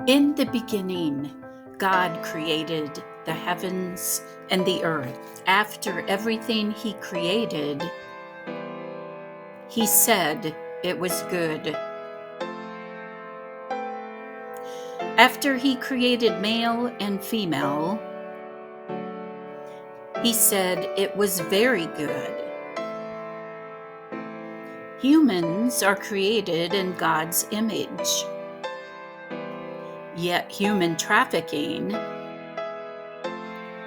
In the beginning, God created the heavens and the earth. After everything He created, He said it was good. After He created male and female, He said it was very good. Humans are created in God's image. Yet human trafficking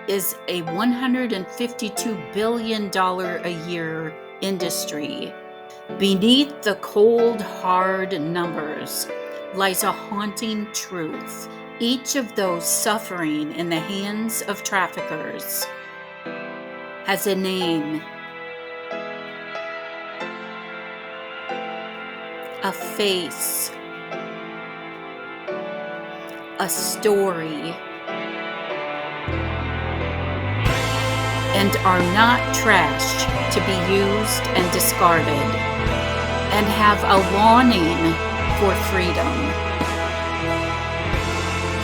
is a $152 billion a year industry. Beneath the cold, hard numbers lies a haunting truth. Each of those suffering in the hands of traffickers has a name, a face, a story, and are not trash to be used and discarded, and have a longing for freedom.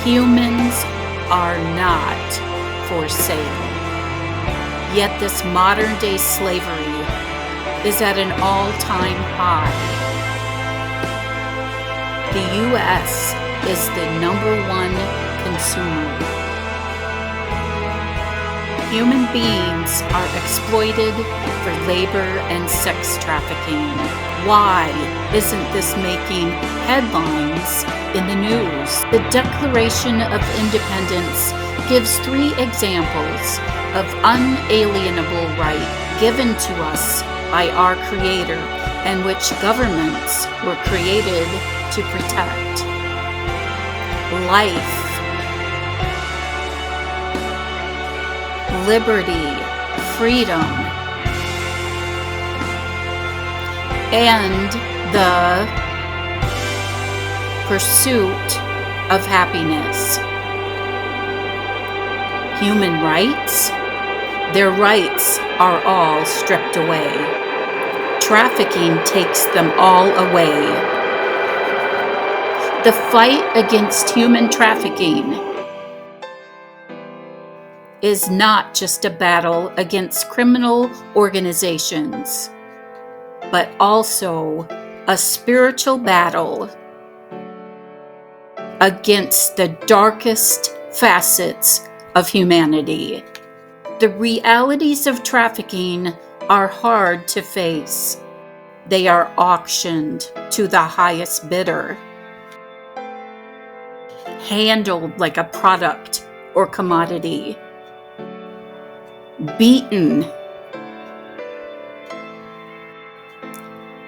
Humans are not for sale. Yet this modern-day slavery is at an all-time high. The U.S. is the #1 consumer. Human beings are exploited for labor and sex trafficking. Why isn't this making headlines in the news? The Declaration of Independence gives 3 examples of unalienable right given to us by our Creator, and which governments were created to protect. Life, liberty, freedom, and the pursuit of happiness. Human rights? Their rights are all stripped away. Trafficking takes them all away. The fight against human trafficking is not just a battle against criminal organizations, but also a spiritual battle against the darkest facets of humanity. The realities of trafficking are hard to face. They are auctioned to the highest bidder, handled like a product or commodity, beaten,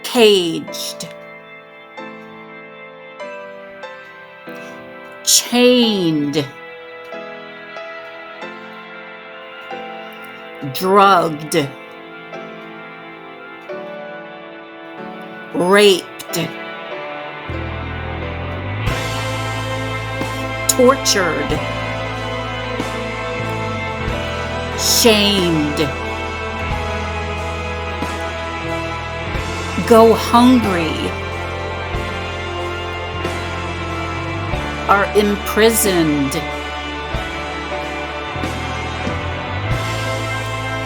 caged, chained, drugged, raped, tortured, shamed, go hungry, are imprisoned,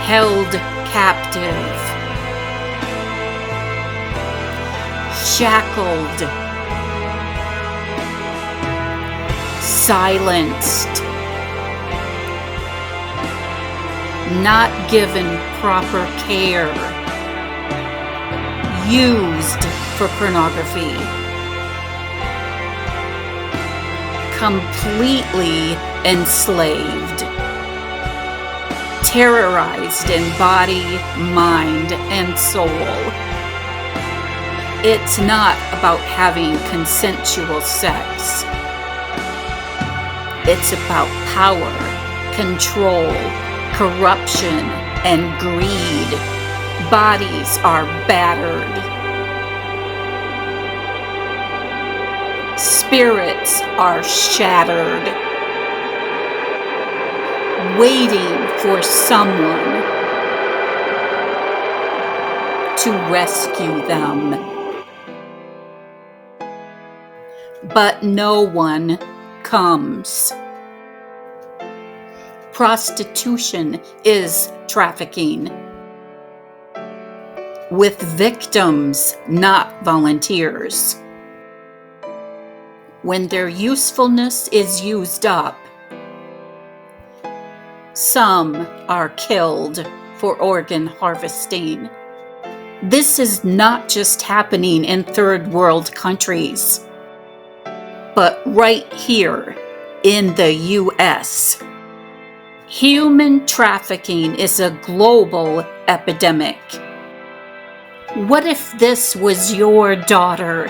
held captive, shackled, silenced, not given proper care, used for pornography, completely enslaved, terrorized in body, mind, and soul. It's not about having consensual sex. It's about power, control, corruption, and greed. Bodies are battered. Spirits are shattered, waiting for someone to rescue them. But no one comes. Prostitution is trafficking, with victims, not volunteers. When their usefulness is used up, some are killed for organ harvesting. This is not just happening in third world countries, but right here in the US. Human trafficking is a global epidemic. What if this was your daughter?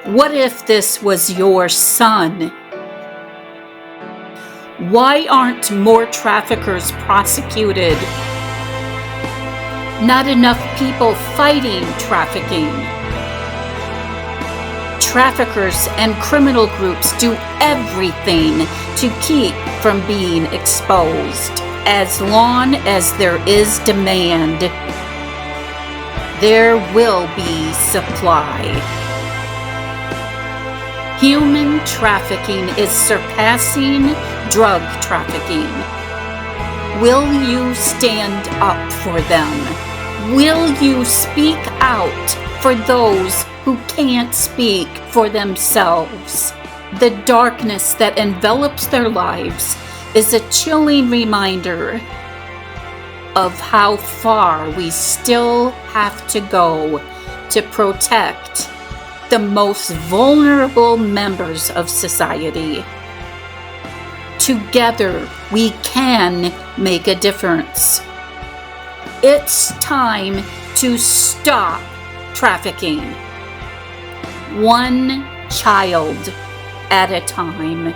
What if this was your son? Why aren't more traffickers prosecuted? Not enough people fighting trafficking. Traffickers and criminal groups do everything to keep from being exposed. As long as there is demand, there will be supply. Human trafficking is surpassing drug trafficking. Will you stand up for them? Will you speak out for those who can't speak for themselves? The darkness that envelops their lives is a chilling reminder of how far we still have to go to protect the most vulnerable members of society. Together, we can make a difference. It's time to stop trafficking. One child at a time.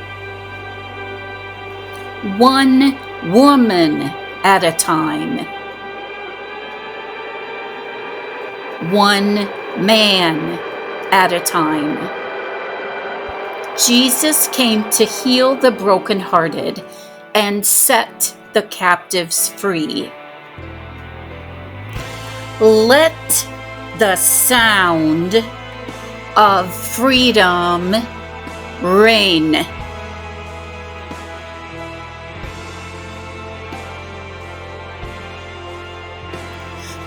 One woman at a time. One man at a time. Jesus came to heal the brokenhearted and set the captives free. Let the sound of freedom reign.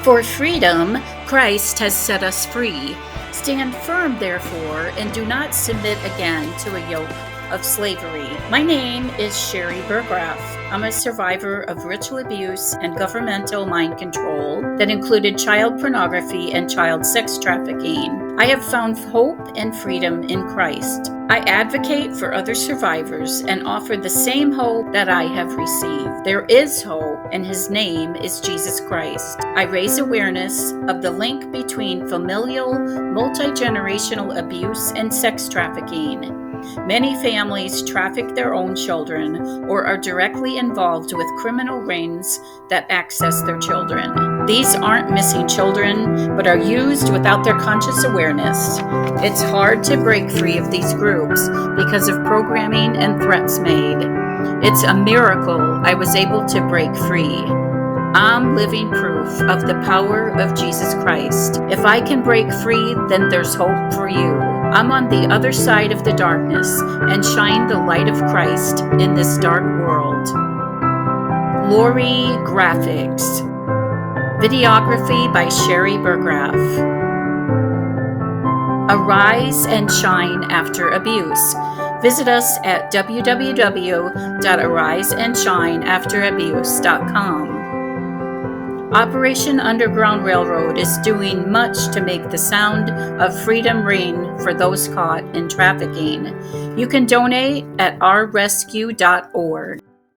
For freedom, Christ has set us free. Stand firm, therefore, and do not submit again to a yoke of slavery. My name is Sherry Burgraff. I'm a survivor of ritual abuse and governmental mind control that included child pornography and child sex trafficking. I have found hope and freedom in Christ. I advocate for other survivors and offer the same hope that I have received. There is hope, and His name is Jesus Christ. I raise awareness of the link between familial, multi-generational abuse and sex trafficking. Many families traffic their own children or are directly involved with criminal rings that access their children. These aren't missing children, but are used without their conscious awareness. It's hard to break free of these groups because of programming and threats made. It's a miracle I was able to break free. I'm living proof of the power of Jesus Christ. If I can break free, then there's hope for you. I'm on the other side of the darkness and shine the light of Christ in this dark world. Glory Graphics. Videography by Sherry Burgraff. Arise and shine after abuse. Visit us at www.ariseandshineafterabuse.com. Operation Underground Railroad is doing much to make the sound of freedom ring for those caught in trafficking. You can donate at ourrescue.org.